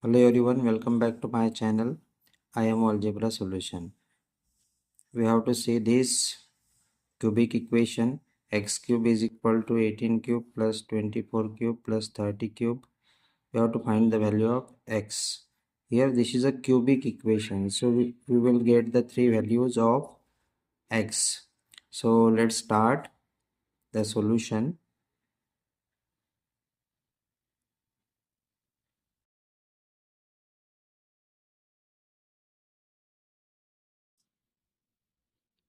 Hello everyone, welcome back to my channel. I am Algebra Solution. We have to see this cubic equation. X cube is equal to 18 cube plus 24 cube plus 30 cube. We have to find the value of x. Here this is a cubic equation. So we will get the three values of x. So let's start the solution.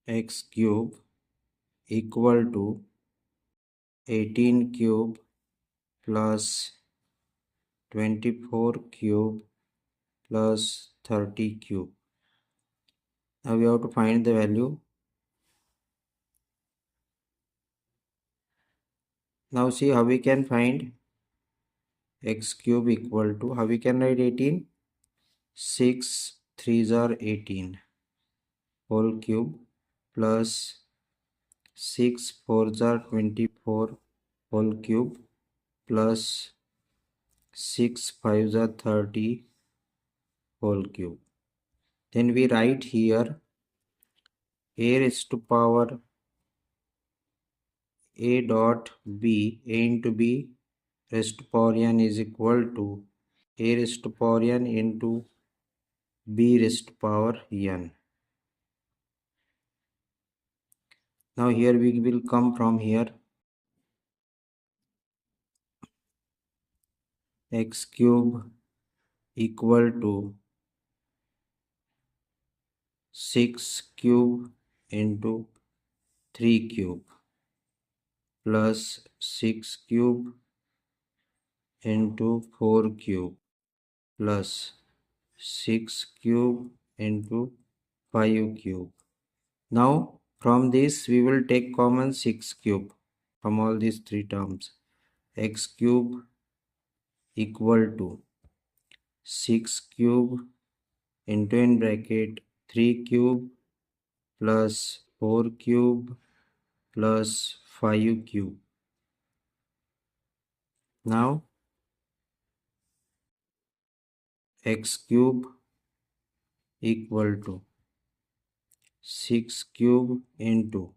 X cube equal to 18 cube plus 24 cube plus 30 cube. Now we have to find the value. Now see how we can find x cube equal to, how we can write 18? 6 3s are 18 whole cube plus 6 4s are 24 whole cube plus 6 5s are 30 whole cube. Then we write here a raised to power a dot b, a into b raised to power n is equal to a raised to power n into b raised to power n. Now here we will come from here x cube equal to 6 cube into 3 cube plus 6 cube into 4 cube plus 6 cube into 5 cube. Now from this we will take common 6 cube from all these three terms. X cube equal to 6 cube into in bracket 3 cube plus 4 cube plus 5 cube. Now x cube equal to 6 cube into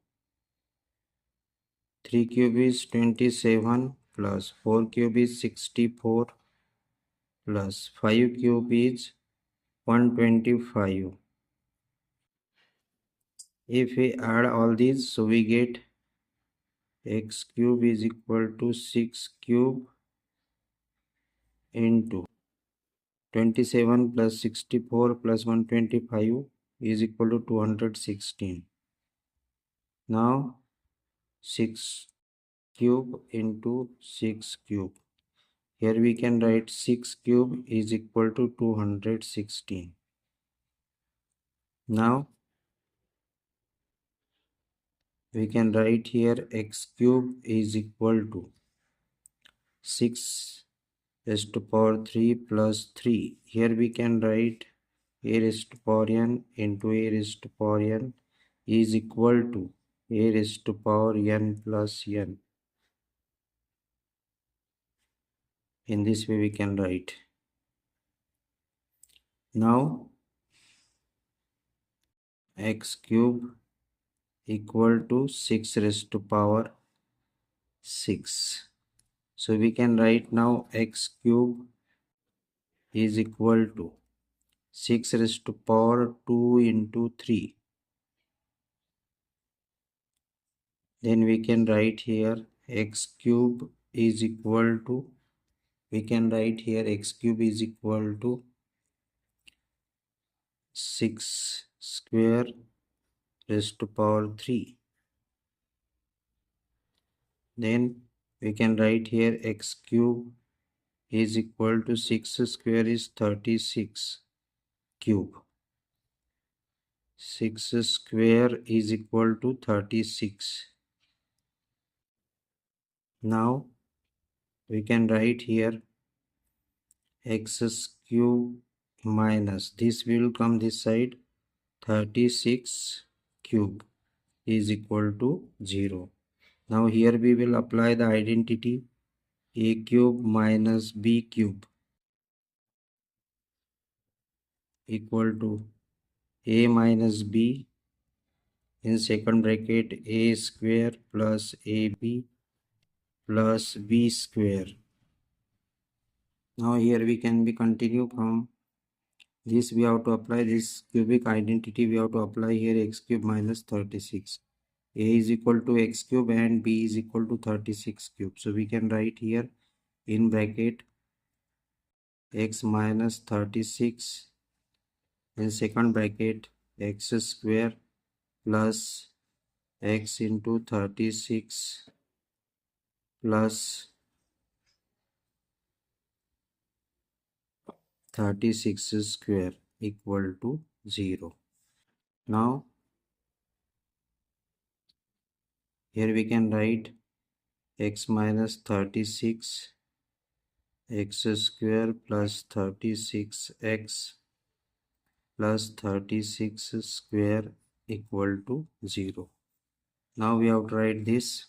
3 cube is 27 plus 4 cube is 64 plus 5 cube is 125. If we add all these, so we get x cube is equal to 6 cube into 27 plus 64 plus 125 is equal to 216. Now 6 cube into 6 cube. Here we can write 6 cube is equal to 216. Now we can write here x cube is equal to 6 raised to power 3 plus 3. Here we can write a raised to power n into a raised to power n is equal to a raised to power n plus n. In this way we can write. Now x cube equal to 6 raised to power 6. So we can write now x cube is equal to 6 raised to power 2 into 3. Then we can write here x cube is equal to, we can write here x cube is equal to 6 square raised to power 3. Then we can write here x cube is equal to 6 square is 36 cube. 6 square is equal to 36. Now we can write here x cube minus, this will come this side, 36 cube is equal to 0. Now here we will apply the identity a cube minus b cube. equal to a minus b in second bracket a square plus ab plus b square. Now here we can be continue from this. We have to apply this cubic identity. We have to apply here x cube minus 36. A is equal to x cube and b is equal to 36 cube. So we can write here in bracket x minus 36 in second bracket x square plus x into 36 plus 36 square equal to 0. Now here we can write x minus 36 x square plus 36x plus 36 square equal to 0. Now we have to write this.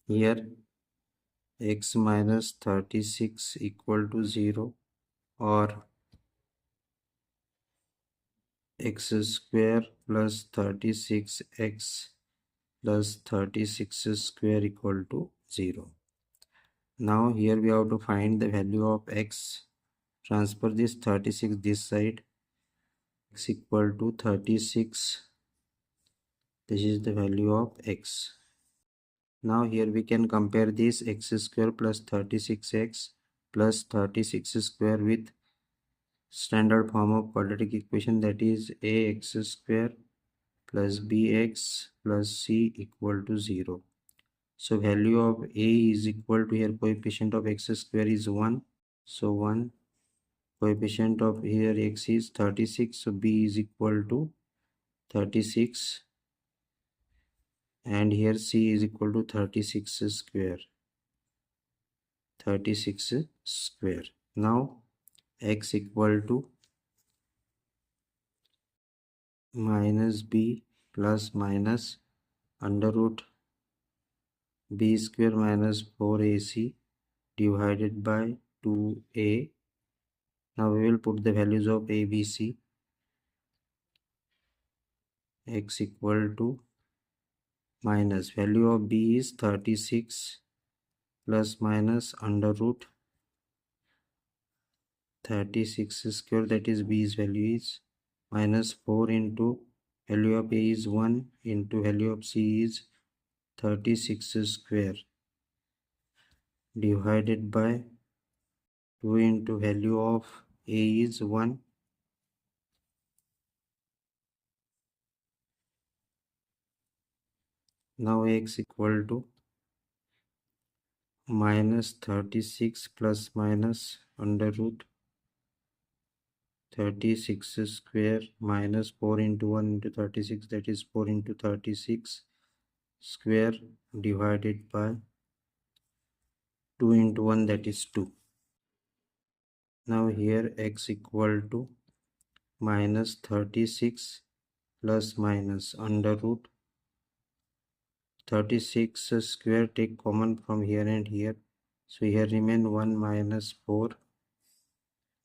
Here x minus 36 equal to 0 or x square plus 36x plus 36 square equal to 0. Now here we have to find the value of x. Transfer this 36 this side. X equal to 36. This is the value of x. Now here we can compare this x square plus 36x plus 36 square with standard form of quadratic equation, that is ax square plus bx plus c equal to 0. So value of a is equal to, here coefficient of x square is 1. So 1. Coefficient of here x is 36. So b is equal to 36. And here c is equal to 36 square. 36 square. Now x equal to minus b plus minus under root b square minus 4ac divided by 2a. Now we will put the values of a, b, c. X equal to minus value of b is 36 plus minus under root 36 square, that is b's value is minus 4 into value of a is 1 into value of c is 36 square divided by 2 into value of a is 1 . Now x equal to minus 36 plus minus under root 36 square minus 4 into 1 into 36, that is 4 into 36 square divided by 2 into 1, that is 2. Now here x equal to minus 36 plus minus under root 36 square, take common from here and here. So here remain 1 minus 4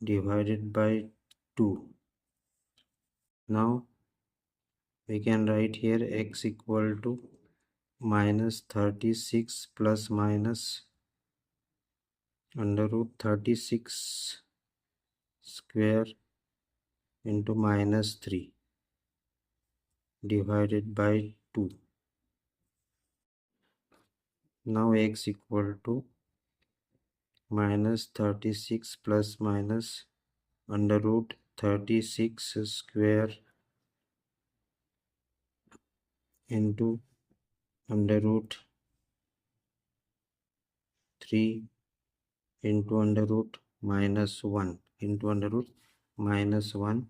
divided by 2. Now we can write here x equal to minus 36 plus minus under root 36 square into minus 3 divided by 2. Now x equal to minus 36 plus minus under root 36 square into under root 3 into under root minus 1 into under root minus 1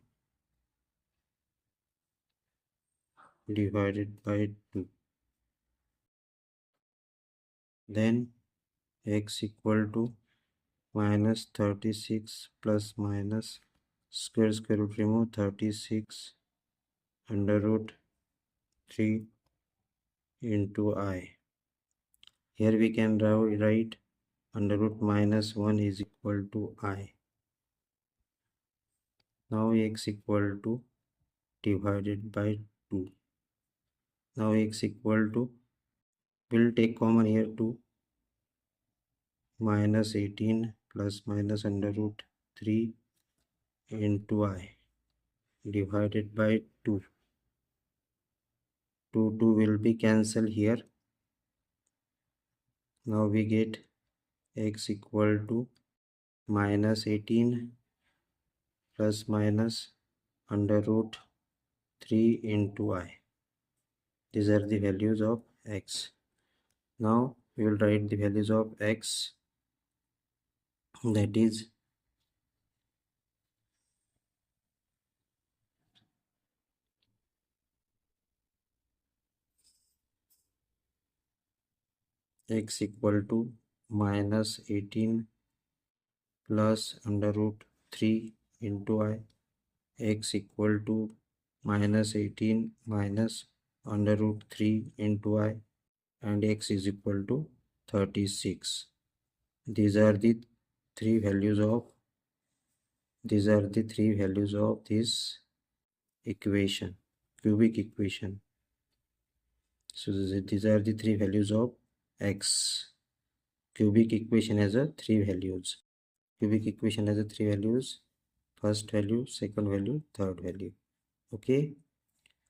divided by 2. Then x equal to minus 36 plus minus square root remove 36 under root 3 into I. Here we can write under root minus 1 is equal to I. Now x equal to divided by 2. Now x equal to, we'll take common here, 2 minus 18 plus minus under root 3 into I divided by 2. 2 will be cancelled here. Now we get x equal to minus 18 plus minus under root 3 into I. These are the values of x. Now we will write the values of x, that is x equal to minus 18 plus under root 3 into I, x equal to minus 18 minus under root 3 into I, and x is equal to 36. These are the three values of this equation, cubic equation. So these are the three values of x. Cubic equation has a three values. Cubic equation has a three values: first value, second value, third value. Okay,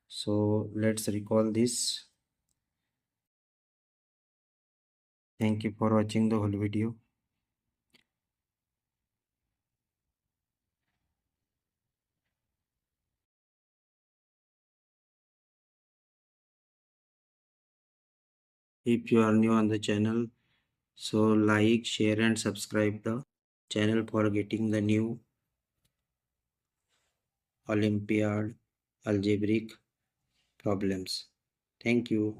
so let's recall this. Thank you for watching the whole video. If you are new on the channel, so like, share and subscribe the channel for getting the new Olympiad algebraic problems. Thank you.